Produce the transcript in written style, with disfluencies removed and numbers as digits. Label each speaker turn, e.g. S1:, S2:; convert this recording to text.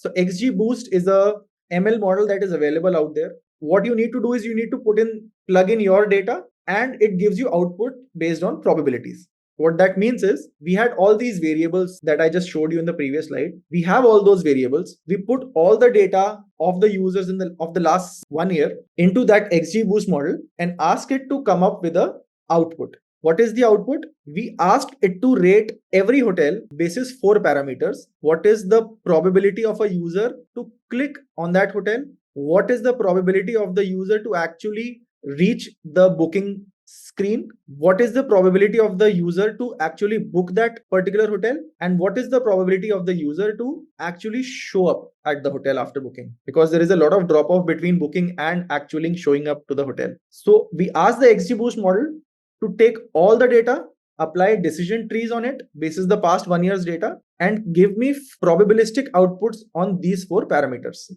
S1: So XGBoost is a ML model that is available out there. What you need to do is you need to plug in your data, and it gives you output based on probabilities. What that means is we had all these variables that I just showed you in the previous slide. We have all those variables. We put all the data of the users of the last 1 year into that XGBoost model and ask it to come up with a output. What is the output? We asked it to rate every hotel basis 4 parameters. What is the probability of a user to click on that hotel? What is the probability of the user to actually reach the booking screen? What is the probability of the user to actually book that particular hotel? And what is the probability of the user to actually show up at the hotel after booking? Because there is a lot of drop off between booking and actually showing up to the hotel. So we asked the XGBoost model to take all the data, apply decision trees on it basis the past 1 year's data, and give me probabilistic outputs on these 4 parameters.